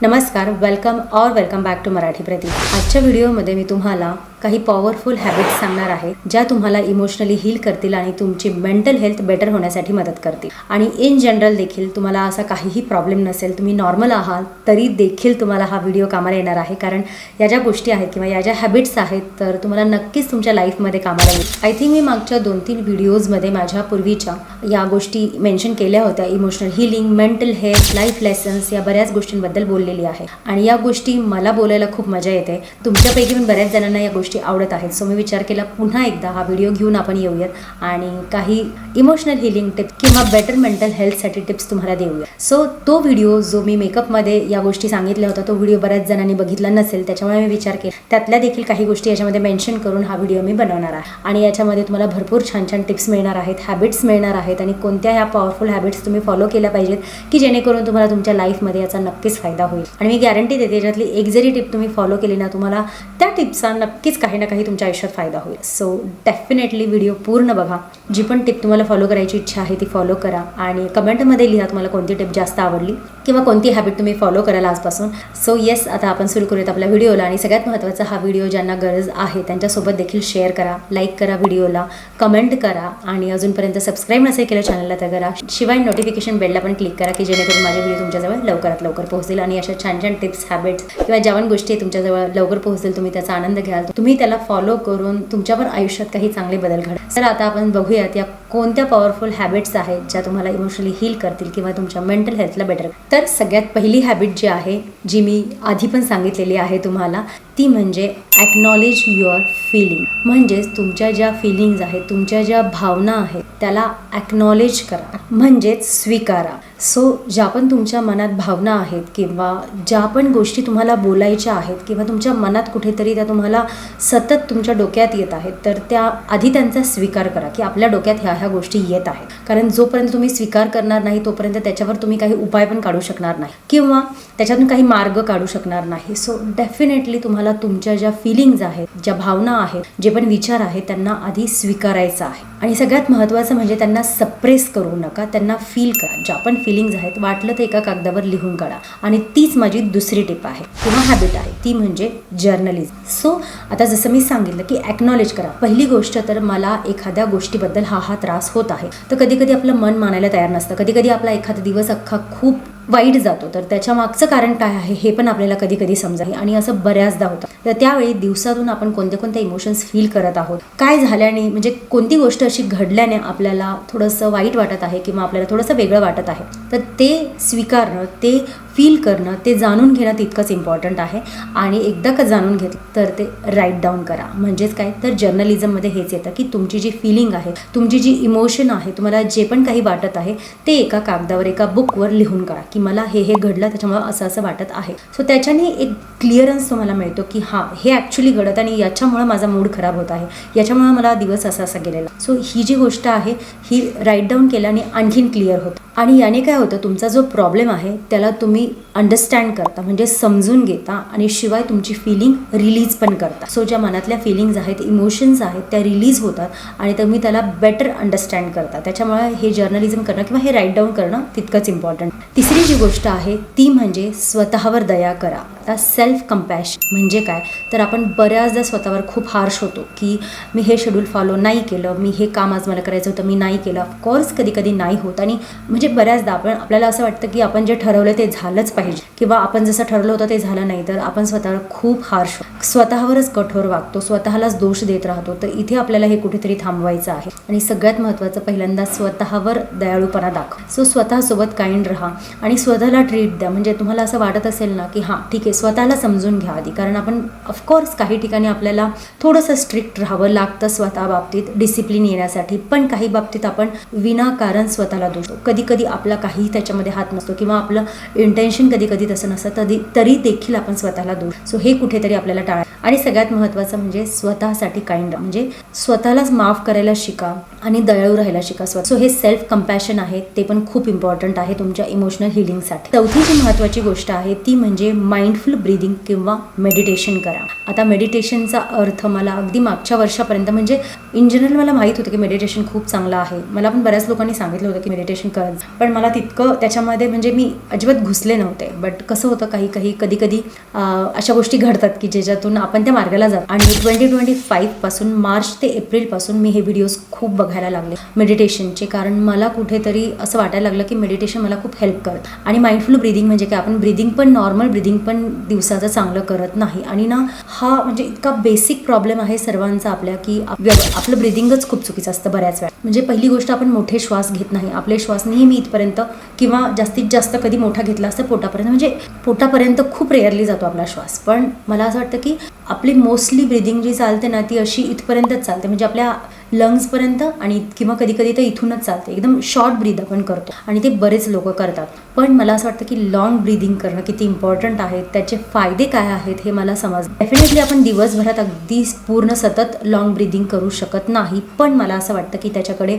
नमस्कार, welcome back to Marathi प्रतीक। आजच्या व्हिडिओमध्ये मी तुम्हाला काही पॉवरफुल हॅबिट्स सांगणार आहे ज्या तुम्हाला इमोशनली हील करतील आणि तुमची मेंटल हेल्थ बेटर होण्यासाठी मदत करतील। आणि इन जनरल देखील तुम्हाला असा काहीही प्रॉब्लेम नसेल, तुम्ही नॉर्मल आहात तरी देखील तुम्हाला हा व्हिडिओ कामाला येणार आहे, कारण या ज्या गोष्टी आहेत किंवा या ज्या हॅबिट्स आहेत तर तुम्हाला नक्कीच तुमच्या लाईफमध्ये कामाला येईल। आय थिंक मी मागच्या 2-3 व्हिडिओजमध्ये माझ्या पूर्वीच्या या गोष्टी मेन्शन केल्या होत्या। Emotional healing, mental health, life lessons या बऱ्याच गोष्टींबद्दल बोललेली आहे आणि या गोष्टी मला बोलायला खूप मजा येते। तुमच्यापैकी पण बऱ्याच जणांना या गोष्टी आवडत आहेत। सो मी विचार केला पुन्हा एकदा हा व्हिडिओ घेऊन आपण येऊयात आणि काही इमोशनल हीलिंग टिप्स किंवा बेटर मेंटल हेल्थसाठी टिप्स तुम्हाला देऊया। सो तो व्हिडिओ जो मी मेकअपमध्ये या गोष्टी सांगितल्या होत्या तो व्हिडिओ बऱ्याच जणांनी बघितला नसेल, त्याच्यामुळे मी विचार केला त्यातल्या देखील काही गोष्टी याच्यामध्ये मेन्शन करून हा व्हिडिओ मी बनवणार आहे आणि याच्यामध्ये तुम्हाला भरपूर छान छान टिप्स मिळणार आहेत, हॅबिट्स मिळणार आहेत आणि कोणत्या ह्या पॉवरफुल हॅबिट्स तुम्ही फॉलो केल्या पाहिजेत की जेणेकरून तुम्हाला तुमच्या लाईफमध्ये याचा नक्कीच फायदा होईल। आणि मी गॅरंटी देते याच्यातली एक जरी टिप तुम्ही फॉलो केली ना, तुम्हाला त्या टिप्सचा नक्कीच काही ना काही तुमच्या आयुष्यात फायदा होईल। सो डेफिनेटली व्हिडिओ पूर्ण बघा, जी पण टिप तुम्हाला फॉलो करायची इच्छा आहे ती फॉलो करा आणि कमेंटमध्ये लिहा तुम्हाला कोणती टिप जास्त आवडली किंवा कोणती हॅबिट तुम्ही फॉलो कराल आजपासून। सो येस, आता आपण सुरू करूयात आपल्या व्हिडिओला आणि सगळ्यात महत्त्वाचा हा व्हिडिओ ज्यांना गरज आहे त्यांच्यासोबत देखील शेअर करा, लाईक करा व्हिडिओला, कमेंट करा आणि अजूनपर्यंत सबस्क्राईब नसेल केलं चॅनलला तर करा। शिवाय नोटिफिकेशन बेलला पण क्लिक करा की जेणेकरून माझे व्हिडिओ तुमच्याजवळ लवकरात लवकर पोहोचतील आणि अशा छान छान टिप्स, हॅबिट्स किंवा ज्या पण गोष्टी तुमच्याजवळ लवकर पोहोचतील तुम्ही त्याचा आनंद घ्याल, तुम्ही त्याला फॉलो करून तुमच्या पण आयुष्यात काही चांगले बदल घडा। तर आता आपण बघूयात या कोणत्या पॉवरफुल हॅबिट्स आहेत ज्या तुम्हाला इमोशनली हील करतील किंवा तुमच्या मेंटल हेल्थला बेटर। तर सगळ्यात पहिली हॅबिट जी आहे, जी मी आधी पण सांगितलेली आहे तुम्हाला, ती म्हणजे ॲक्नॉलेज युअर फीलिंग। म्हणजेच तुमच्या ज्या फीलिंग्ज आहेत, तुमच्या ज्या भावना आहेत त्याला ॲक्नॉलेज करा, म्हणजेच स्वीकारा। सो ज्या पण तुमच्या मनात भावना आहेत किंवा ज्या पण गोष्टी तुम्हाला बोलायच्या आहेत किंवा तुमच्या मनात कुठेतरी त्या तुम्हाला सतत तुमच्या डोक्यात येत आहेत, तर त्या आधी त्यांचा स्वीकार करा की आपल्या डोक्यात ह्या गोष्टी येत आहेत। कारण जोपर्यंत तुम्ही स्वीकार करणार नाही तोपर्यंत त्याच्यावर तुम्ही काही उपाय पण काढू शकणार नाही किंवा त्याच्यातून काही मार्ग काढू शकणार नाही। सो डेफिनेटली तुम्हाला तुमच्या ज्या फीलिंग्ज आहेत, ज्या भावना आहेत, जे पण विचार आहेत त्यांना आधी स्वीकारायचं आहे आणि सगळ्यात महत्त्वाचं म्हणजे त्यांना सप्रेस करू नका, त्यांना फील करा। ज्या पण फीलिंग्ज आहेत वाटलं तर एका कागदावर लिहून काढा आणि तीच माझी दुसरी टिप आहे किंवा हॅबिट आहे, ती म्हणजे जर्नलिझम। सो आता जसं मी सांगितलं की ॲक्नॉलेज करा। पहिली गोष्ट तर मला एखाद्या गोष्टीबद्दल हा त्रास होत आहे, तर कधी कधी आपलं मन मानायला तयार नसतं, कधी कधी आपला एखादा दिवस अख्खा खूप वाईट जातो, तर त्याच्या मागचं कारण काय आहे हे पण आपल्याला कधी कधी समजावे आणि असं बऱ्याचदा होतं। तर त्यावेळी दिवसातून आपण कोणते इमोशन्स फील करत आहोत, काय झाल्याने म्हणजे कोणती गोष्ट अशी घडल्याने आपल्याला थोडंसं वाईट वाटत आहे किंवा आपल्याला थोडंसं वेगळं वाटत आहे, तर ते स्वीकारणं, ते फील करणं, ते जाणून घेणं तितकंच इम्पॉर्टंट आहे। आणि एकदा का जाणून घेतलं तर ते राईट डाऊन करा। म्हणजेच काय तर जर्नलिझममध्ये हेच येतं की तुमची जी फीलिंग आहे, तुमची जी इमोशन आहे, तुम्हाला जे पण काही वाटत आहे ते एका कागदावर, एका बुकवर लिहून काढा की मला हे घडलं त्याच्यामुळे असं वाटत आहे। सो त्याच्याने एक क्लिअरन्स तुम्हाला मिळतो की हां, हे ॲक्च्युली घडत आणि याच्यामुळे माझा मूड खराब होत आहे, याच्यामुळे मला दिवस असा गेलेला। सो ही जी गोष्ट आहे ही राईट डाऊन केल्याने आणखीन क्लिअर होतं आणि याने काय होतं, तुमचा जो प्रॉब्लेम आहे त्याला तुम्ही अंडरस्टँड करता, म्हणजे समजून घेता आणि शिवाय तुमची फिलिंग रिलीज पण करता। सो ज्या मनातल्या फिलिंग्ज आहेत, इमोशन्स आहेत त्या रिलीज होतात आणि तुम्ही त्याला बेटर अंडरस्टँड करता। त्याच्यामुळे हे जर्नलिझम करणं किंवा हे राईट डाऊन करणं तितकंच इम्पॉर्टंट। तिसरी जी गोष्ट आहे ती म्हणजे स्वतःवर दया करा। आता सेल्फ कंपॅशन म्हणजे काय तर आपण बऱ्याचदा स्वतःवर खूप हार्श होतो की मी हे शेड्यूल फॉलो नाही केलं, मी हे काम आज मला करायचं होतं मी नाही केलं। ऑफकोर्स कधी कधी नाही होत आणि म्हणजे बऱ्याचदा आपल्याला असं वाटतं की आपण जे ठरवलं ते झालंच पाहिजे किंवा आपण जसं ठरवलं होतं ते झालं नाही, तर आपण स्वतःवर खूप हार्श, स्वतःवरच कठोर वागतो, स्वतःलाच दोष देत राहतो। तर इथे आपल्याला हे कुठेतरी थांबवायचं आहे आणि सगळ्यात महत्त्वाचं पहिल्यांदा स्वतःवर दयाळूपणा दाखवा। सो स्वतःसोबत काइंड राहा आणि स्वतःला ट्रीट द्या। म्हणजे तुम्हाला असं वाटत असेल ना की हां ठीक आहे, स्वतःला समजून घ्या आधी, कारण आपण ऑफकोर्स काही ठिकाणी आपल्याला थोडंसं स्ट्रिक्ट राहावं लागतं स्वतः बाबतीत डिसिप्लिन येण्यासाठी, पण काही बाबतीत आपण विनाकारण स्वतःला दोष, कधी कधी आपला काही त्याच्यामध्ये हात नसतो किंवा आपलं इंटेन्शन कधी कधी तसं नसतं, तरी देखील आपण स्वतःला दोष। सो हे कुठेतरी आपल्याला टाळा आणि सगळ्यात महत्त्वाचं म्हणजे स्वतःसाठी काइंड, म्हणजे स्वतःलाच माफ करायला शिका आणि दयाळू राहायला शिका सो हे सेल्फ कंपॅशन आहे, ते पण खूप इम्पॉर्टंट आहे तुमच्या इमोशनल हिलिंगसाठी. चौथी जी महत्त्वाची गोष्ट आहे ती म्हणजे माइंडफुल ब्रीदिंग किंवा मेडिटेशन करा. आता मेडिटेशनचा अर्थ मला अगदी मागच्या वर्षापर्यंत म्हणजे इन जनरल मला माहीत होतं की मेडिटेशन खूप चांगलं आहे. मला पण बऱ्याच लोकांनी सांगितलं होतं की मेडिटेशन कर, पण मला तितकं त्याच्यामध्ये म्हणजे मी अजिबात घुसले नव्हते. बट कसं होतं कधी कधी अशा गोष्टी घडतात की ज्याच्यातून आपण त्या मार्गाला जातो. आणि 2025 पासून मार्च ते एप्रिलपासून मी हे व्हिडिओज खूप बघायला लागले मेडिटेशनचे, कारण मला कुठेतरी असं वाटायला लागलं की मेडिटेशन मला खूप हेल्प करतं. आणि माइंडफुल ब्रीदिंग म्हणजे काय, आपण ब्रीदिंग पण नॉर्मल ब्रीदिंग पण दिवसाचं चांगलं करत नाही. आणि ना हा म्हणजे इतका बेसिक प्रॉब्लेम आहे सर्वांचा आपल्या की आपलं ब्रीदिंगच खूप चुकीचं असतं बऱ्याच वेळा. म्हणजे पहिली गोष्ट, आपण मोठे श्वास घेत नाही. आपले श्वास नेहमी इथपर्यंत किंवा जास्तीत जास्त कधी मोठा घेतला असतं पोटापर्यंत, म्हणजे पोटापर्यंत खूप रेअरली जातो आपला श्वास. पण मला असं वाटतं की आपली मोस्टली ब्रीदिंग जी चालते ना ती अशी इथपर्यंतच चालते, म्हणजे आपल्या लंग्सपर्यंत आणि किंवा कधी कधी तर इथूनच चालते. एकदम शॉर्ट ब्रीद आपण करतो आणि ते बरेच लोक करतात. पण मला असं वाटतं की लॉंग ब्रीदिंग करणं किती इम्पॉर्टंट आहे, त्याचे फायदे काय आहेत हे मला समजलं. डेफिनेटली आपण दिवसभरात अगदी पूर्ण सतत लॉंग ब्रीदिंग करू शकत नाही, पण मला असं वाटतं की त्याच्याकडे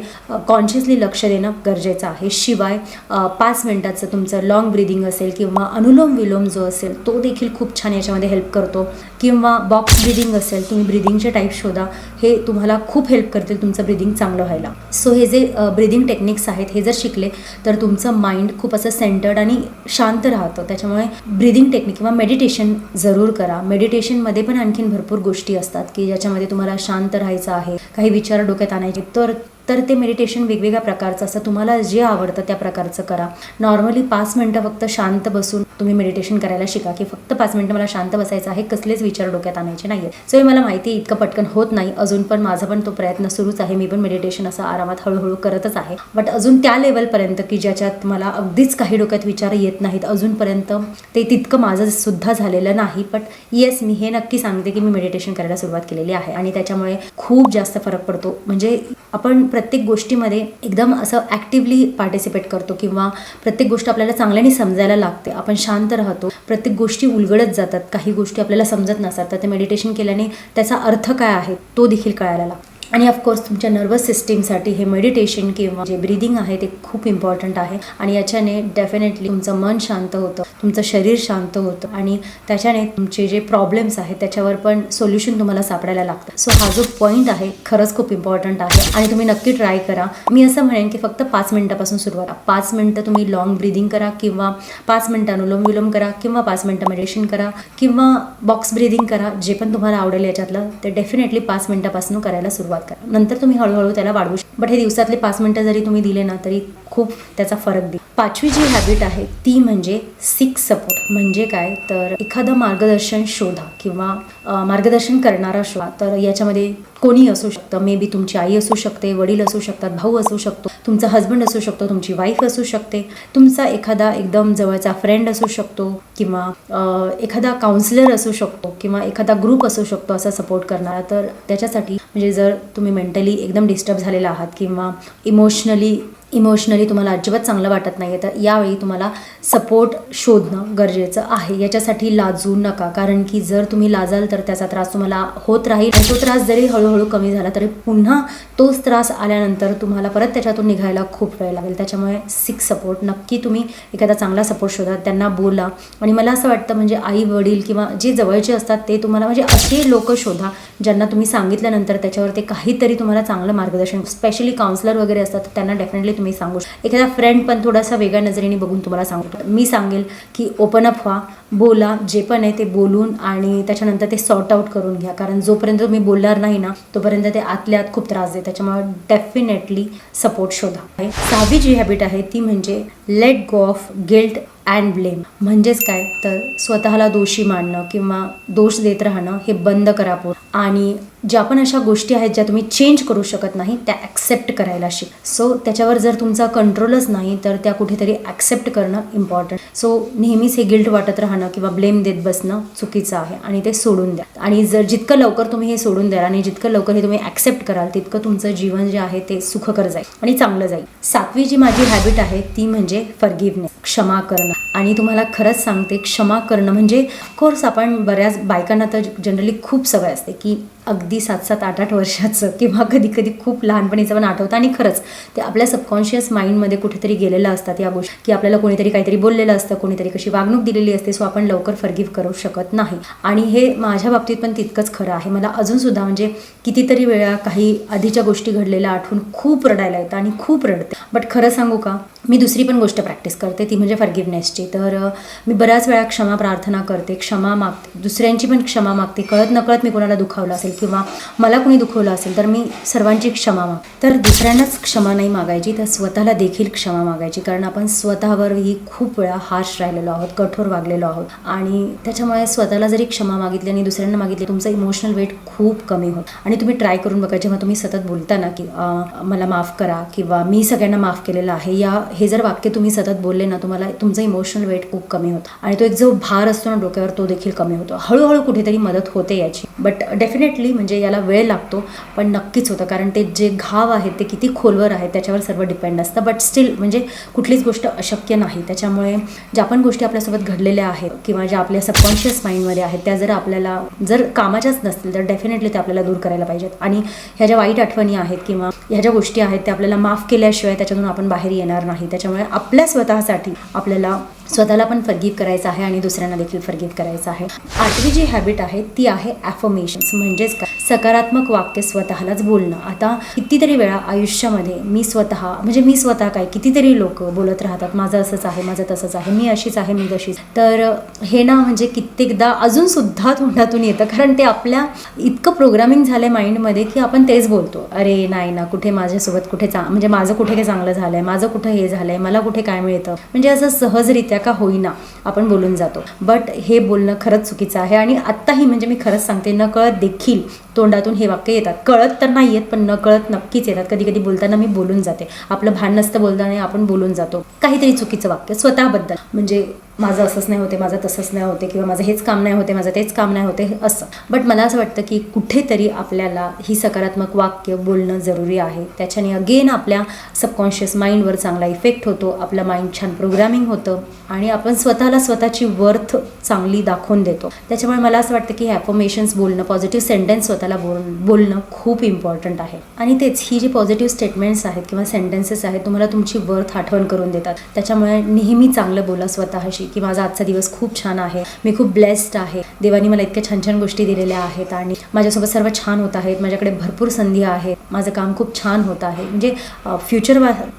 कॉन्शियसली लक्ष देणं गरजेचं आहे. शिवाय 5 मिनिटाचं तुमचं लॉंग ब्रीदिंग असेल किंवा अनुलोम विलोम जो असेल तो देखील खूप छान याच्यामध्ये हेल्प करतो. किंवा बॉक्स ब्रीदिंग असेल, तुम्ही ब्रीदिंगचे टाईप शोधा, हे तुम्हाला खूप हेल्प करतील तुमचं ब्रीदिंग चांगलं व्हायला. सो हे जे ब्रीदिंग टेक्निक्स आहेत हे जर शिकले तर तुमचं माइंड खूप असं सेंटर्ड आणि शांत राहतं. त्याच्यामुळे ब्रीदिंग टेक्निक किंवा मेडिटेशन जरूर करा. मेडिटेशनमध्ये पण आणखीन भरपूर गोष्टी असतात की ज्याच्यामध्ये तुम्हाला शांत राहायचं आहे, काही विचार डोक्यात आणायचे, तर ते मेडिटेशन वेगवेगळ्या प्रकारचं असतं. तुम्हाला जे आवडतं त्या प्रकारचं करा. नॉर्मली 5 मिनिटं फक्त शांत बसून तुम्ही मेडिटेशन करायला शिका, की फक्त 5 मिनिटं मला शांत बसायचं आहे, कसलेच विचार डोक्यात आणायचे नाही आहेत. सो हे मला माहिती आहे इतकं पटकन होत नाही अजून, पण माझा पण तो प्रयत्न सुरूच आहे. मी पण मेडिटेशन असं आरामात हळूहळू करतच आहे. बट अजून त्या लेवलपर्यंत की ज्याच्यात मला अगदीच काही डोक्यात विचार येत नाहीत, अजूनपर्यंत ते तितकं माझं सुद्धा झालेलं नाही. बट येस, मी हे नक्की सांगते की मी मेडिटेशन करायला सुरुवात केलेली आहे आणि त्याच्यामुळे खूप जास्त फरक पडतो. म्हणजे आपण प्रत्येक गोष्टीमध्ये एकदम असं ॲक्टिव्हली पार्टिसिपेट करतो किंवा प्रत्येक गोष्ट आपल्याला चांगल्याने समजायला लागते. आपण शांत राहतो, प्रत्येक गोष्टी उलगडत जातात, काही गोष्टी आपल्याला समजत नसतात, तर ते मेडिटेशन केल्याने त्याचा अर्थ काय आहे तो देखील कळायला लागतो. आणि ऑफकोर्स तुमच्या नर्वस सिस्टीमसाठी हे मेडिटेशन किंवा जे ब्रीदिंग आहे ते खूप इम्पॉर्टंट आहे. आणि याच्याने डेफिनेटली तुमचं मन शांत होतं, तुमचं शरीर शांत होतं आणि त्याच्याने तुमचे जे प्रॉब्लेम्स आहेत त्याच्यावर पण सोल्युशन तुम्हाला सापडायला लागतं. सो हा जो पॉईंट आहे खरंच खूप इम्पॉर्टंट आहे आणि तुम्ही नक्की ट्राय करा. मी असं म्हणेन की फक्त 5 मिनिटापासून सुरुवात करा. 5 मिनिटं तुम्ही लॉंग ब्रीदिंग करा किंवा 5 मिनिटं अनुलोम विलोम करा किंवा 5 मिनिटं मेडिटेशन करा किंवा बॉक्स ब्रीदिंग करा. जे पण तुम्हाला आवडेल याच्यातलं ते डेफिनेटली 5 मिनिटापासून करायला सुरुवात करा. नंतर तुम्ही हळूहळू त्याला वाढवू शकता. बट हे दिवसातले 5 मिनिटं जरी तुम्ही दिले ना तरी खूप त्याचा फरक देईल. 5वी जी हॅबिट आहे ती म्हणजे सीक सपोर्ट. म्हणजे काय, तर एखादं मार्गदर्शन शोधा किंवा मार्गदर्शन करणारा शोधा. तर याच्यामध्ये कोणी असू शकतं, मे बी तुमची आई असू शकते, वडील असू शकतात, भाऊ असू शकतो, तुमचा हस्बंड असू शकतो, तुमची वाईफ असू शकते, तुमचा एखादा एकदम जवळचा फ्रेंड असू शकतो किंवा एखादा काउन्सिलर असू शकतो किंवा एखादा ग्रुप असू शकतो असा सपोर्ट करणारा. तर त्याच्यासाठी म्हणजे जर तुम्ही मेंटली एकदम डिस्टर्ब झालेला आहात किंवा इमोशनली तुम्हाला अजिबात चांगलं वाटत नाही आहे, तर यावेळी तुम्हाला सपोर्ट शोधणं गरजेचं आहे. याच्यासाठी लाजू नका, कारण की जर तुम्ही लाजाल तर त्याचा त्रास तुम्हाला होत राहील आणि तो त्रास जरी हळूहळू कमी झाला तरी पुन्हा तोच त्रास आल्यानंतर तुम्हाला परत त्याच्यातून निघायला खूप वेळ लागेल. त्याच्यामुळे सीक सपोर्ट. नक्की तुम्ही एखादा चांगला सपोर्ट शोधा, त्यांना बोला. आणि मला असं वाटतं म्हणजे आई वडील किंवा जे जवळचे असतात ते तुम्हाला म्हणजे असे लोक शोधा ज्यांना तुम्ही सांगितल्यानंतर त्याच्यावर ते काहीतरी तुम्हाला चांगलं मार्गदर्शन, स्पेशली काउन्सिलर वगैरे असतात त्यांना डेफिनेटली तुम्ही सांगू. एखादा फ्रेंड पण थोडासा वेगळ्या नजरेने बघून तुम्हाला सांगतो. मी सांगेल की ओपन अप व्हा, बोला, जे पण आहे ते बोलून आणि त्याच्यानंतर ते सॉर्ट आउट करून घ्या. कारण जोपर्यंत तुम्ही बोलणार नाही ना तोपर्यंत ते आतल्या आत खूप त्रास देते. त्याच्यामुळे डेफिनेटली सपोर्ट शोधा. 6वी जी हॅबिट आहे ती म्हणजे let go of guilt and blame. म्हणजेच काय, तर स्वतःला दोषी मानणं किंवा दोष देत राहणं हे बंद करा. आणि ज्या पण अशा गोष्टी आहेत ज्या तुम्ही चेंज करू शकत नाही त्या ॲक्सेप्ट करायला शिक. सो त्याच्यावर जर तुमचा कंट्रोलच नाही तर त्या कुठेतरी ॲक्सेप्ट करणं इम्पॉर्टंट. सो नेहमीच हे गिल्ट वाटत राहणं किंवा ब्लेम देत बसणं चुकीचं आहे आणि ते सोडून द्या. आणि जर जितकं लवकर तुम्ही हे सोडून द्याल आणि जितकं लवकर हे तुम्ही ॲक्सेप्ट कराल तितकं तुमचं जीवन जे आहे ते सुखकर जाईल आणि चांगलं जाईल. 7वी जी माझी हॅबिट आहे ती म्हणजे फॉरगिव्हनेस, क्षमा करणं. आणि तुम्हाला खरंच सांगते, क्षमा करणं म्हणजे कोर्स आपण बऱ्याच बायकांना तर जनरली खूप सवय असते की अगदी 7-7, 8-8 वर्षाचं किंवा कधी कधी खूप लहानपणीचं पण आठवतं आणि खरंच ते आपल्या सबकॉन्शियस माइंडमध्ये कुठेतरी गेलेलं असतात या गोष्टी, की आपल्याला कोणीतरी काहीतरी बोललेलं असतं, कोणीतरी कशी वागणूक दिलेली असते, सो आपण लवकर फॉरगिव्ह करू शकत नाही. आणि हे माझ्या बाबतीत पण तितकंच खरं आहे. मला अजूनसुद्धा म्हणजे कितीतरी वेळा काही आधीच्या गोष्टी घडलेल्या आठवून खूप रडायला येतं आणि खूप रडते. बट खरं सांगू का, मी दुसरी पण गोष्ट प्रॅक्टिस करते, ती म्हणजे फॉरगिव्हनेसची. तर मी बऱ्याच वेळा क्षमा प्रार्थना करते, क्षमा मागते, दुसऱ्यांची पण क्षमा मागते. कळत नकळत मी कोणाला दुखावलं असेल किंवा मला कोणी दुखवलं असेल तर मी सर्वांची क्षमा मागते. तर दुसऱ्यांनाच क्षमा नाही मागायची, तर स्वतःला देखील क्षमा मागायची. कारण आपण स्वतःवरही खूप वेळा हार्श राहिलेलो आहोत, कठोर वागलेलो आहोत. आणि त्याच्यामुळे स्वतःला जरी क्षमा मागितली आणि दुसऱ्यांना मागितली, तुमचं इमोशनल वेट खूप कमी होतं. आणि तुम्ही ट्राय करून बघा, जेव्हा तुम्ही सतत बोलता ना की मला माफ करा किंवा मी सगळ्यांना माफ केलेलं आहे, हे जर वाक्य तुम्ही सतत बोलले ना, तुम्हाला तुमचं इमोशनल वेट खूप कमी होतं आणि तो एक जो भार असतो ना डोक्यावर, तो देखील कमी होतो. हळूहळू कुठेतरी मदत होते याची, बट डेफिनेटली म्हणजे याला वेळ लागतो, पण नक्कीच होतं. कारण ते जे घाव आहेत ते किती खोलवर आहेत त्याच्यावर सर्व डिपेंड असतं. बट स्टील म्हणजे कुठलीच गोष्ट अशक्य नाही. त्याच्यामुळे ज्या पण गोष्टी आपल्यासोबत घडलेल्या आहेत किंवा ज्या आपल्या सबकॉन्शियस माइंडमध्ये आहेत, त्या जर आपल्याला जर कामाच्याच नसतील तर डेफिनेटली ते आपल्याला दूर करायला पाहिजेत. आणि ह्या ज्या वाईट आठवणी आहेत किंवा ह्या ज्या गोष्टी आहेत त्या आपल्याला माफ केल्याशिवाय त्याच्यातून आपण बाहेर येणार नाही. त्याच्यामुळे आपल्या स्वतःसाठी आपल्याला स्वतःला पण फॉरगिव्ह करायचं आहे आणि दुसऱ्यांना देखील फॉरगिव्ह करायचं आहे. 8वी जी हॅबिट आहे ती आहे ॲफर्मेशन्स. म्हणजेच काय, सकारात्मक वाक्य स्वतःलाच बोलणं. आता कितीतरी वेळा आयुष्यामध्ये मी स्वतः काय कितीतरी लोक बोलत राहतात, माझं असंच आहे, माझं तसंच आहे, मी अशीच आहे, मी तशीच. तर हे ना म्हणजे कित्येकदा अजूनसुद्धा तोंडातून येतं, कारण ते आपल्या इतकं प्रोग्रामिंग झालं आहे माइंडमध्ये की आपण तेच बोलतो. अरे नाही ना, कुठे माझ्यासोबत कुठे म्हणजे माझं कुठे काय चांगलं झालं आहे, माझं कुठं हे झालं आहे, मला कुठे काय मिळतं, म्हणजे असं सहजरित्या का होईना आपण बोलून जातो. बट हे बोलणं खरंच चुकीचं आहे. आणि आत्ताही म्हणजे मी खरंच सांगते, न कळत देखील तोंडातून हे वाक्य येतात. कळत तर नाही येत, पण न कळत नक्कीच येतात. कधी कधी बोलताना मी बोलून जाते, आपलं भान नसतं बोलताना आपण बोलून जातो काहीतरी चुकीचं वाक्य स्वतःबद्दल. म्हणजे माझं असंच नाही होते, माझं तसंच नाही होते, किंवा माझं हेच काम नाही होते, माझं तेच काम नाही होते असं. बट मला असं वाटतं की कुठेतरी आपल्याला ही सकारात्मक वाक्य बोलणं जरुरी आहे. त्याच्याने अगेन आपल्या सबकॉन्शियस माइंडवर चांगला इफेक्ट होतो, आपलं माइंड छान प्रोग्रामिंग होतं आणि आपण स्वतःला स्वतःची वर्थ चांगली दाखवून देतो. त्याच्यामुळे मला असं वाटतं की ॲफर्मेशन्स बोलणं, पॉझिटिव्ह सेंटेन्स स्वतःला बोलणं खूप इम्पॉर्टंट आहे. आणि तेच ही जी पॉझिटिव्ह स्टेटमेंट्स आहेत किंवा सेंटेन्सेस आहेत, तुम्हाला तुमची वर्थ आठवण करून देतात. त्याच्यामुळे नेहमी चांगलं बोला स्वतःशी की माझा आजचा दिवस खूप छान आहे, मी खूप ब्लेस्ड आहे, देवानी मला इतक्या छान छान गोष्टी दिलेल्या आहेत आणि माझ्यासोबत सर्व छान होत आहेत, माझ्याकडे भरपूर संधी आहेत, माझं काम खूप छान होत आहे. म्हणजे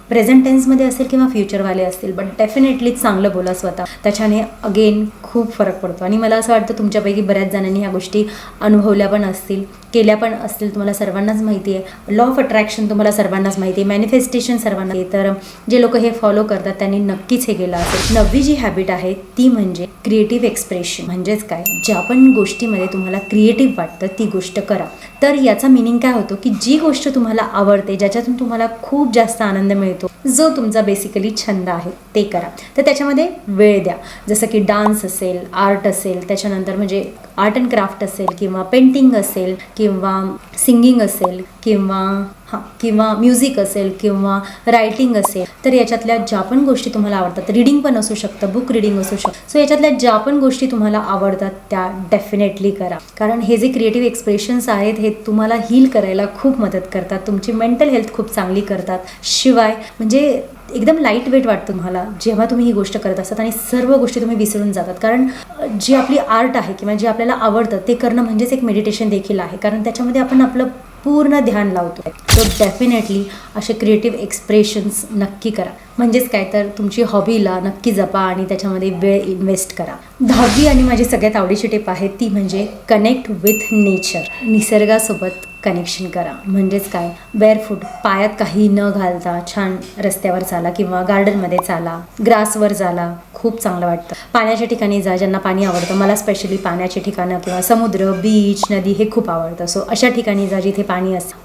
प्रेझेंट टेन्समध्ये असेल किंवा फ्युचरवाले असतील, बट डेफिनेटली चांगलं बोला स्वतः. त्याच्याने अगेन खूप फरक पडतो. आणि मला असं वाटतं तुमच्यापैकी बऱ्याच जणांनी ह्या गोष्टी अनुभवल्या पण असतील, केल्या पण असतील. तुम्हाला सर्वांनाच माहिती आहे, लॉ ऑफ अट्रॅक्शन तुम्हाला सर्वांनाच माहिती आहे, मॅनिफेस्टेशन सर्वांना आहे. तर जे लोक हे फॉलो करतात त्यांनी नक्कीच हे केलं असेल. 9वी जी हॅबिट आहे ती म्हणजे क्रिएटिव्ह एक्सप्रेशन. म्हणजेच काय, ज्या पण गोष्टीमध्ये तुम्हाला क्रिएटिव्ह वाटतं ती गोष्ट करा. तर याचा मिनिंग काय होतो की जी गोष्ट तुम्हाला आवडते, ज्याच्यातून तुम्हाला खूप जास्त आनंद मिळतो, जो तुमचा बेसिकली छंद आहे ते करा. तर त्याच्यामध्ये वेळ द्या. जसं की डान्स असेल, आर्ट असेल, त्याच्यानंतर म्हणजे आर्ट अँड क्राफ्ट असेल, किंवा पेंटिंग असेल, किंवा सिंगिंग असेल, किंवा म्युझिक असेल, किंवा रायटिंग असेल. तर याच्यातल्या ज्या पण गोष्टी तुम्हाला आवडतात, रीडिंग पण असू शकतं, बुक रीडिंग असू शकतं. सो याच्यातल्या ज्या पण गोष्टी तुम्हाला आवडतात त्या डेफिनेटली करा. कारण हे जे क्रिएटिव्ह एक्सप्रेशन्स आहेत हे तुम्हाला हील करायला खूप मदत करतात, तुमची मेंटल हेल्थ खूप चांगली करतात. शिवाय म्हणजे एकदम लाईट वेट वाटतं तुम्हाला जेव्हा तुम्ही ही गोष्ट करत असतात आणि सर्व गोष्टी तुम्ही विसरून जातात. कारण जी आपली आर्ट आहे किंवा जे आपल्याला आवडतं ते करणं म्हणजेच एक मेडिटेशन देखील आहे, कारण त्याच्यामध्ये आपण आपलं पूर्ण ध्यान लावतो. सो डेफिनेटली असे क्रिएटिव्ह एक्सप्रेशन्स नक्की करा. म्हणजेच काय, तर तुमची हॉबीला नक्की जपा आणि त्याच्यामध्ये वेळ इन्व्हेस्ट करा. 10वी आणि माझी सगळ्यात आवडीची टिप आहे ती म्हणजे कनेक्ट विथ नेचर. निसर्गासोबत कनेक्शन करा. म्हणजेच काय, बेअरफूट, पायात काही न घालता छान रस्त्यावर चाला किंवा गार्डनमध्ये चाला, ग्रासवर चाला, खूप चांगलं वाटतं. पाण्याच्या ठिकाणी जा, ज्यांना पाणी आवडतं. मला स्पेशली पाण्याची ठिकाणं किंवा समुद्र, बीच, नदी हे खूप आवडतं. सो अशा ठिकाणी जा जिथे पाणी असतं.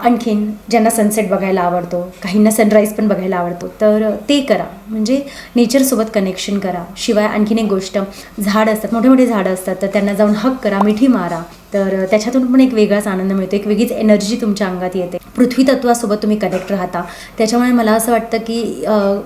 आणखीन ज्यांना सनसेट बघायला आवडतो, काहींना सनराईज पण बघायला आवडतो, तर ते करा. म्हणजे नेचरसोबत कनेक्शन करा. शिवाय आणखीन एक गोष्ट, झाड असतात, मोठे मोठे झाडं असतात, तर त्यांना जाऊन हक करा, मिठी मारा. तर त्याच्यातून पण एक वेगळाच आनंद मिळतो, एक वेगळीच एनर्जी तुमच्या अंगात येते. पृथ्वी तत्वासोबत तुम्ही कनेक्ट राहता. त्याच्यामुळे मला असं वाटतं की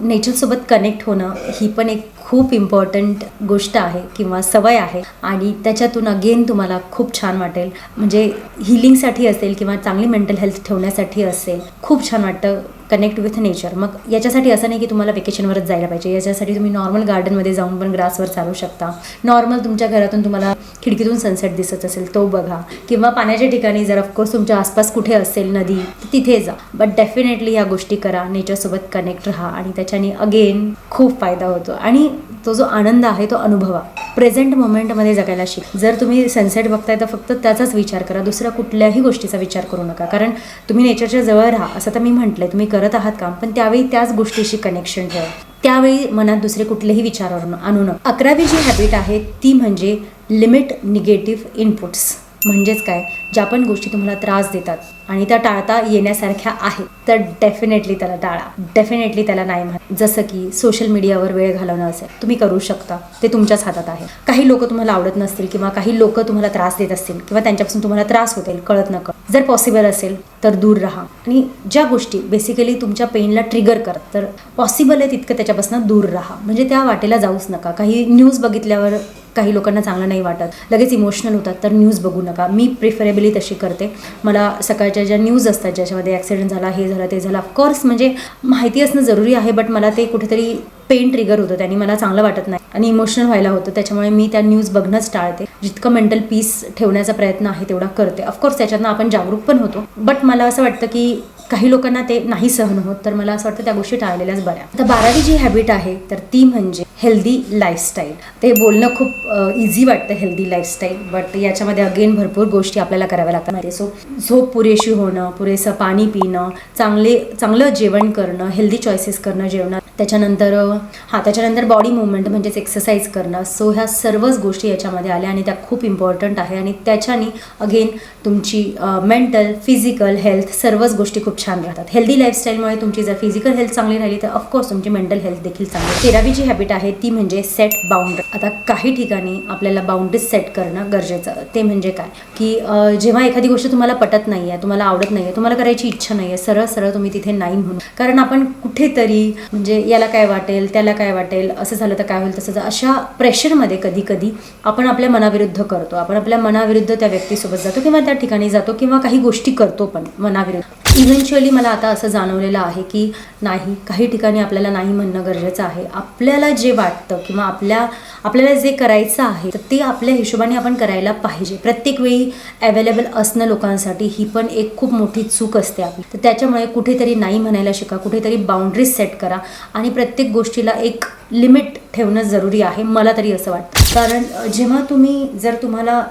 नेचरसोबत कनेक्ट होणं ही पण एक खूप इम्पॉर्टंट गोष्ट आहे किंवा सवय आहे आणि त्याच्यातून अगेन तुम्हाला खूप छान वाटेल. म्हणजे हिलिंगसाठी असेल किंवा चांगली मेंटल हेल्थ ठेवण्यासाठी असेल, खूप छान वाटतं कनेक्ट विथ नेचर. मग याच्यासाठी असं नाही की तुम्हाला वेकेशनवरच जायला पाहिजे. याच्यासाठी तुम्ही नॉर्मल गार्डनमध्ये जाऊन पण ग्रासवर चालू शकता. नॉर्मल तुमच्या घरातून तुम्हाला खिडकीतून सनसेट दिसत असेल तो बघा, किंवा पाण्याच्या ठिकाणी जर ऑफकोर्स तुमच्या आसपास कुठे असेल नदी तर तिथे जा. बट डेफिनेटली ह्या गोष्टी करा, नेचरसोबत कनेक्ट राहा आणि त्याच्याने अगेन खूप फायदा होतो. आणि तो जो आनंद आहे तो अनुभवा. प्रेझेंट मोमेंटमध्ये जगायला शिक. जर तुम्ही सनसेट बघताय तर फक्त त्याचाच विचार करा, दुसऱ्या कुठल्याही गोष्टीचा विचार करू नका. कारण तुम्ही नेचरच्या जवळ राहा असं तर मी म्हटलंय, तुम्ही करत आहात काम, पण त्यावेळी त्याच गोष्टीशी कनेक्शन ठेवा. त्यावेळी मनात दुसरे कुठलेही विचार आणू नका. 11वी जी हॅबिट आहे ती म्हणजे लिमिट निगेटिव्ह इनपुट्स. म्हणजेच काय, ज्या पण गोष्टी तुम्हाला त्रास देतात आणि त्या टाळता येण्यासारख्या आहेत तर डेफिनेटली त्याला टाळा. डेफिनेटली त्याला नाही म्हणा. जसं की सोशल मीडियावर वेळ घालवणं असेल, तुम्ही करू शकता, ते तुमच्याच हातात आहे. काही लोक तुम्हाला आवडत नसतील किंवा काही लोक तुम्हाला त्रास देत असतील किंवा त्यांच्यापासून तुम्हाला त्रास होतील कळत नकळत, जर पॉसिबल असेल तर दूर राहा. आणि ज्या गोष्टी बेसिकली तुमच्या पेनला ट्रिगर करतात तर पॉसिबल आहे तितकं त्याच्यापासून दूर राहा. म्हणजे त्या वाटेला जाऊच नका. काही न्यूज बघितल्यावर काही लोकांना चांगलं नाही वाटत, लगेच इमोशनल होतात, तर न्यूज बघू नका. मी प्रिफरेबली तशी करते. मला सकाळच्या ज्या न्यूज असतात ज्याच्यामध्ये ॲक्सिडेंट झाला, हे झालं, ते झालं, ऑफकोर्स म्हणजे माहिती असणं जरुरी आहे, बट मला ते कुठेतरी पेन ट्रिगर होतं, त्यांनी मला चांगलं वाटत नाही आणि इमोशनल व्हायला होतं. त्याच्यामुळे मी त्या न्यूज बघणंच टाळते. जितकं मेंटल पीस ठेवण्याचा प्रयत्न आहे तेवढा करते. ऑफकोर्स त्याच्यातनं आपण जागरूक पण होतो, बट मला असं वाटतं की काही लोकांना ते नाही सहन होत, तर मला असं वाटतं त्या गोष्टी टाळलेल्याच बऱ्या. आता 12वी जी हॅबिट आहे तर ती म्हणजे हेल्दी लाईफस्टाईल. ते बोलणं खूप इझी वाटतं हेल्दी लाईफस्टाईल, बट याच्यामध्ये अगेन भरपूर गोष्टी आपल्याला कराव्या लागतात. सो झोप पुरेशी होणं, पुरेसं पाणी पिणं, चांगलं जेवण करणं, हेल्दी चॉईसेस करणं जेवणात, त्याच्यानंतर बॉडी मुवमेंट म्हणजेच एक्सरसाइज करणं. सो ह्या सर्वच गोष्टी याच्यामध्ये आल्या आणि त्या खूप इम्पॉर्टंट आहे आणि त्याच्याने अगेन तुमची मेंटल, फिजिकल हेल्थ सर्वच गोष्टी खूप छान राहतात. हेल्दी लाईफस्टाईलमुळे तुमची जर फिजिकल हेल्थ चांगली राहिली तर ऑफकोर्स तुमची मेंटल हेल्थ देखील चांगली. 13वी जी हॅबिट आहे ती म्हणजे सेट बाउंड्री. आता काही ठिकाणी आपल्याला बाउंड्रीज सेट करणं गरजेचं. ते म्हणजे काय की जेव्हा एखादी गोष्ट तुम्हाला पटत नाही आहे, तुम्हाला आवडत नाही आहे, तुम्हाला करायची इच्छा नाही आहे, सरळ सरळ तुम्ही तिथे नाही म्हणून. कारण आपण कुठेतरी म्हणजे याला काय वाटेल, त्याला काय वाटेल, असं झालं तर काय होईल, तसं अशा प्रेशरमध्ये कधी कधी आपण आपल्या मनाविरुद्ध करतो. आपण आपल्या मनाविरुद्ध त्या व्यक्तीसोबत जातो किंवा त्या ठिकाणी जातो किंवा काही गोष्टी करतो पण मनाविरुद्ध. इव्हेंच्युअली मला आता असं जाणवलेलं आहे की नाही, काही ठिकाणी आपल्याला नाही म्हणणं गरजेचं आहे. आपल्याला जे वाटतं किंवा आपल्याला जे करायचं आहे तर ते आपल्या हिशोबाने आपण करायला पाहिजे. प्रत्येक वेळी अवेलेबल असणं लोकांसाठी ही पण एक खूप मोठी चूक असते आपली. तर त्याच्यामुळे कुठेतरी नाही म्हणायला शिका, कुठेतरी बाउंड्रीज सेट करा आणि प्रत्येक गोष्टीला एक लिमिट ठेवणं जरुरी आहे, मला तरी असं वाटतं. कारण जेव्हा तुम्हाला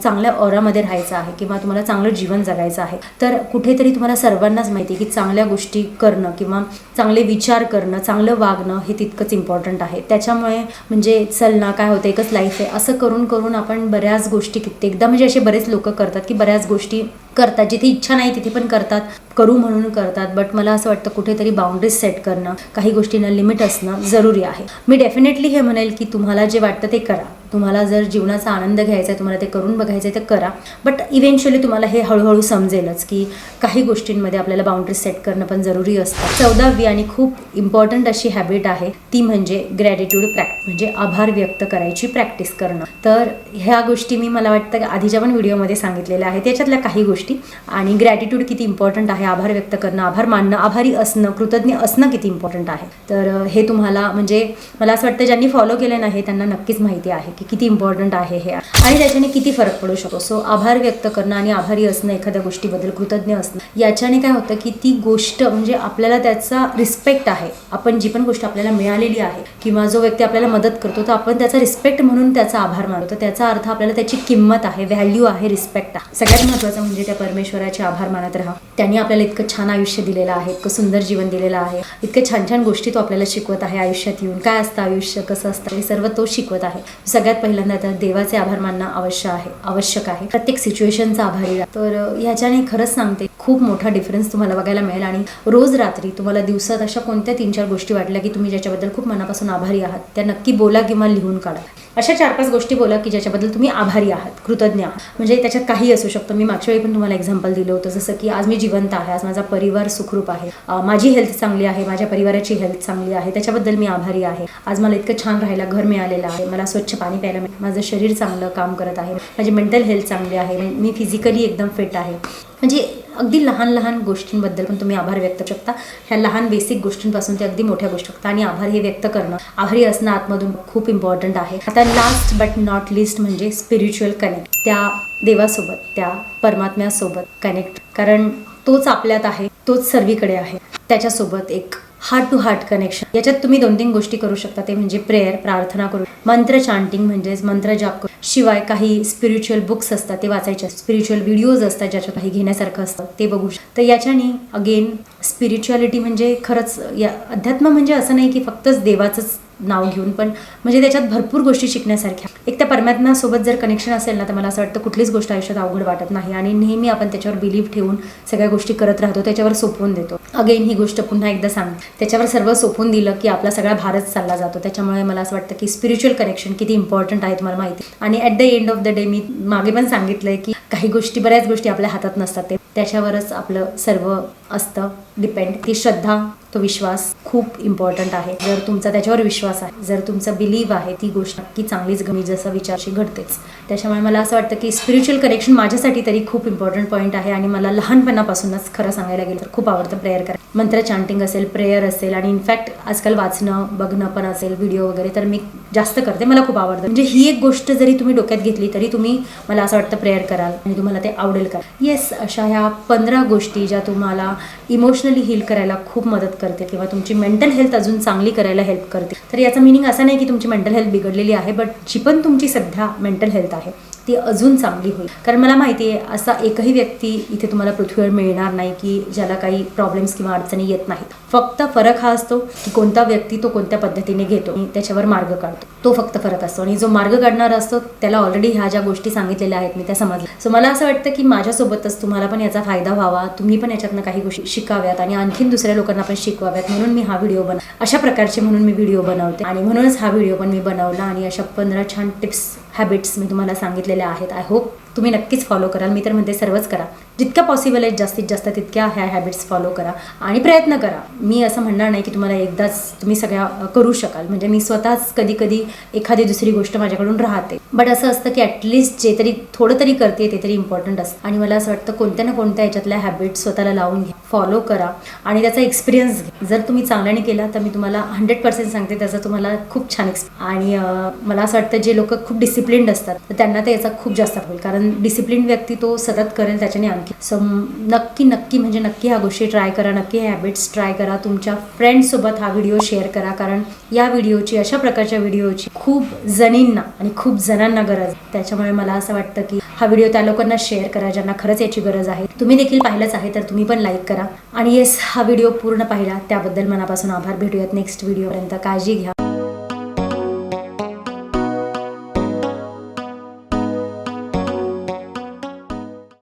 चांगल्या ऑरामध्ये राहायचं आहे किंवा तुम्हाला चांगलं जीवन जगायचं आहे तर कुठेतरी तुम्हाला सर्वांनाच माहिती आहे की चांगल्या गोष्टी करणं किंवा चांगले विचार करणं, चांगलं वागणं हे तितकंच इम्पॉर्टंट आहे. त्याच्यामुळे म्हणजे चल ना काय होतं, एकच लाईफ आहे असं करून करून आपण बऱ्याच गोष्टी कित्येकदा म्हणजे असे बरेच लोक करतात की बऱ्याच गोष्टी करतात, जिथे इच्छा नाही तिथे पण करतात, करू म्हणून करतात. बट मला असं वाटतं कुठेतरी बाउंड्रीज सेट करणं, काही गोष्टींना लिमिट असणं जरुरी आहे. मी डेफिनेटली हे म्हणेल की तुम्हाला जे वाटतं ते करा. तुम्हाला जर जीवनाचा आनंद घ्यायचा आहे, तुम्हाला ते करून बघायचं आहे तर करा. बट इव्हेंच्युअली तुम्हाला हे हळूहळू समजेलच की काही गोष्टींमध्ये आपल्याला बाउंड्रीज सेट करणं पण जरुरी असतं. 14वी आणि खूप इम्पॉर्टंट अशी हॅबिट आहे ती म्हणजे ग्रॅटिट्यूड प्रॅक्टिस, म्हणजे आभार व्यक्त करायची प्रॅक्टिस करणं. तर ह्या गोष्टी मला वाटतं आधीच्या पण व्हिडिओमध्ये सांगितलेल्या आहेत, त्याच्यातल्या काही गोष्टी. आणि ग्रॅटिट्यूड किती इम्पॉर्टंट आहे, आभार व्यक्त करणं, आभार मानणं, आभारी असणं, कृतज्ञ असणं किती इम्पॉर्टंट आहे. तर हे तुम्हाला म्हणजे मला असं वाटतं ज्यांनी फॉलो केलं नाही त्यांना नक्कीच माहिती आहे की किती इम्पॉर्टंट आहे हे आणि त्याच्याने किती फरक पडू शकतो. सो आभार व्यक्त करणं आणि आभारी असणं, एखाद्या गोष्टीबद्दल कृतज्ञ असणं, याच्याने काय होतं की ती गोष्ट म्हणजे आपल्याला त्याचा रिस्पेक्ट आहे. आपण जी पण गोष्ट आपल्याला मिळालेली आहे किंवा जो व्यक्ती आपल्याला मदत करतो तर आपण त्याचा रिस्पेक्ट म्हणून त्याचा आभार मानतो. तर त्याचा अर्थ आपल्याला त्याची किंमत आहे, व्हॅल्यू आहे, रिस्पेक्ट आहे. सगळ्यात महत्त्वाचं म्हणजे त्या परमेश्वराचे आभार मानत राहा. त्यांनी आपल्याला इतकं छान आयुष्य दिलेलं आहे, इतकं सुंदर जीवन दिलेलं आहे, इतके छान छान गोष्टी तो आपल्याला शिकवत आहे आयुष्यात येऊन. काय असतं आयुष्य, कसं असतं, हे सर्व तो शिकवत आहे. सगळ्यात पहिल्यांदा तर देवाचे आभार मानणं आवश्यक आहे. प्रत्येक सिच्युएशनचा आभारी राहा. तर ह्याच्याने खरंच सांगते खूप मोठा डिफरन्स तुम्हाला बघायला मिळेल. आणि रोज रात्री तुम्हाला दिवसात अशा कोणत्या 3-4 गोष्टी वाटल्या की तुम्ही ज्याच्याबद्दल खूप मनापासून आभारी आहात, त्या नक्की बोला किंवा लिहून काढा. अशा 4-5 गोष्टी बोला की ज्याच्याबद्दल तुम्ही आभारी आहात, कृतज्ञ आहात. म्हणजे त्याच्यात काही असू शकतं. मी मागच्या वेळी पण तुम्हाला एक्झाम्पल दिलं होतं, जसं की आज मी जिवंत आहे, आज माझा परिवार सुखरूप आहे, माझी हेल्थ चांगली आहे, माझ्या परिवाराची हेल्थ चांगली आहे, त्याच्याबद्दल मी आभारी आहे. आज मला इतकं छान राहायला घर मिळालेलं आहे, मला स्वच्छ पाणी प्यायला मिळालं, माझं शरीर चांगलं काम करत आहे, माझी मेंटल हेल्थ चांगली आहे, मी फिजिकली एकदम फिट आहे. म्हणजे अगदी लहान लहान गोष्टींबद्दल पण तुम्ही आभार व्यक्त करू शकता. ह्या लहान बेसिक गोष्टींपासून ते अगदी मोठ्या गोष्टी शकता. आणि आभार हे व्यक्त करणं, आभारी असणं आतमधून खूप इम्पॉर्टंट आहे. आता लास्ट बट नॉट लिस्ट म्हणजे स्पिरिच्युअल कनेक्ट. त्या देवासोबत, त्या परमात्म्यासोबत कनेक्ट, कारण तोच आपल्यात आहे, तोच सर्वीकडे आहे. त्याच्यासोबत एक हार्ट टू हार्ट कनेक्शन. याच्यात तुम्ही 2-3 गोष्टी करू शकता. ते म्हणजे प्रेयर, प्रार्थना करू, मंत्र चांटिंग म्हणजेच मंत्र जाप करू, शिवाय काही स्पिरिच्युअल बुक्स असतात ते वाचायचे, स्पिरिच्युअल व्हिडिओज असतात ज्याच्यात काही घेण्यासारखं असतं ते बघू शकता. तर याच्याने अगेन स्पिरिच्युअलिटी म्हणजे खरंच या अध्यात्म म्हणजे असं नाही की फक्तच देवाचंच नाव घेऊन, पण म्हणजे त्याच्यात भरपूर गोष्टी शिकण्यासारख्या. एक त्या परमात्म्यासोबत जर कनेक्शन असेल ना, तर मला असं वाटतं कुठलीच गोष्ट आयुष्यात अवघड वाटत नाही. आणि नेहमी आपण त्याच्यावर बिलीव्ह ठेवून सगळ्या गोष्टी करत राहतो, त्याच्यावर सोपवून देतो. अगेन ही गोष्ट पुन्हा एकदा सांगते, त्याच्यावर सर्व सोपवून दिलं की आपला सगळा भारत चालला जातो. त्याच्यामुळे मला असं वाटतं की स्पिरिच्युअल कनेक्शन किती इम्पॉर्टंट आहे तुम्हाला माहिती. आणि at the end of the day मी मागे पण सांगितलंय की काही गोष्टी, बऱ्याच गोष्टी आपल्या हातात नसतात, ते त्याच्यावरच आपलं सर्व असतं डिपेंड. ती श्रद्धा, तो विश्वास खूप इम्पॉर्टंट आहे. जर तुमचा त्याच्यावर विश्वास आहे, जर तुमचा बिलीव्ह आहे, ती गोष्ट नक्की चांगलीच गमी जसं विचारशी घडतेच. त्याच्यामुळे मला असं वाटतं की स्पिरिच्युअल कनेक्शन माझ्यासाठी तरी खूप इम्पॉर्टंट पॉईंट आहे. आणि मला लहानपणापासूनच खरं सांगायला गेलं तर खूप आवडतं प्रेयर करायला. मंत्र चांटिंग असेल, प्रेयर असेल, आणि इनफॅक्ट आजकाल वाचणं, बघणं पण असेल, व्हिडिओ वगैरे, तर मी जास्त करते. मला खूप आवडतं. म्हणजे ही एक गोष्ट जरी तुम्ही डोक्यात घेतली तरी तुम्ही, मला असं वाटतं, प्रेयर कराल आणि तुम्हाला ते आवडेल का. येस, अशा ह्या 15 गोष्टी ज्या तुम्हाला इमोशनली हील करायला खूप मदत करते किंवा तुमची मेंटल हेल्थ अजून चांगली करायला हेल्प करते. तर याचा मिनिंग असा नाही की तुमची मेंटल हेल्थ बिघडलेली आहे, बट जी पण तुमची सध्या मेंटल हेल्थ आहे ती अजून चांगली होईल. कारण मला माहिती आहे असा एकही व्यक्ती इथे तुम्हाला पृथ्वीवर मिळणार नाही की ज्याला काही प्रॉब्लेम्स किंवा अडचणी येत नाहीत. फक्त फरक हा असतो की कोणता व्यक्ती तो कोणत्या पद्धतीने घेतो आणि त्याच्यावर मार्ग काढतो, तो फक्त फरक असतो. आणि जो मार्ग काढणारा असतो त्याला ऑलरेडी ह्या ज्या गोष्टी सांगितलेल्या आहेत मी त्या समजल्या. सो मला असं वाटतं की माझ्यासोबतच तुम्हाला पण याचा फायदा व्हावा, तुम्ही पण याच्यातनं काही गोष्टी शिकाव्यात आणि आणखीन दुसऱ्या लोकांना पण शिकवाव्यात, म्हणून मी हा व्हिडिओ अशा प्रकारचे म्हणून मी व्हिडिओ बनवते. आणि म्हणूनच हा व्हिडिओ पण मी बनवला. आणि अशा 15 छान टिप्स, हॅबिट्स मी तुम्हाला सांगितलेल्या आहेत. आय होप तुम्ही नक्कीच फॉलो कराल. मी तर म्हणते सर्वच करा, जितक्या पॉसिबल आहे जास्तीत जास्त तितक्या ह्या हॅबिट्स फॉलो करा आणि प्रयत्न करा. मी असं म्हणणार नाही की तुम्हाला एकदाच तुम्ही सगळ्या करू शकाल. म्हणजे मी स्वतःच कधी कधी एखादी दुसरी गोष्ट माझ्याकडून राहते, बट असं असतं की ॲटलिस्ट जे तरी थोडं तरी करते ते तरी इम्पॉर्टंट असतं. आणि मला असं वाटतं कोणत्या ना कोणत्या याच्यातल्या हॅबिट्स स्वतःला लावून घ्या, फॉलो करा आणि त्याचा एक्सपिरियन्स घ्या. जर तुम्ही चांगल्याने केला तर मी तुम्हाला 100% सांगते त्याचा तुम्हाला खूप छान आणि मला असं वाटतं जे लोक खूप डिसिप्लिन्ड असतात तर त्यांना तर याचा खूप जास्त होईल. कारण डिसिप्लिन व्यक्ती तो सतत करेल त्याच्याने आणखी. सो नक्की म्हणजे नक्की ह्या गोष्टी ट्राय करा, नक्की हे हॅबिट्स ट्राय करा. तुमच्या फ्रेंड्ससोबत हा व्हिडिओ शेअर करा, कारण या व्हिडिओची, अशा प्रकारच्या व्हिडिओची खूप जणींना आणि खूप जणांना गरज आहे. त्याच्यामुळे मला असं वाटतं की हा व्हिडिओ त्या लोकांना शेअर करा ज्यांना खरंच याची गरज आहे. तुम्ही देखील पाहिलंच आहे तर तुम्ही पण लाईक करा. आणि येस, हा व्हिडिओ पूर्ण पाहिला त्याबद्दल मनापासून आभार. भेटूयात नेक्स्ट व्हिडिओपर्यंत. काळजी घ्या.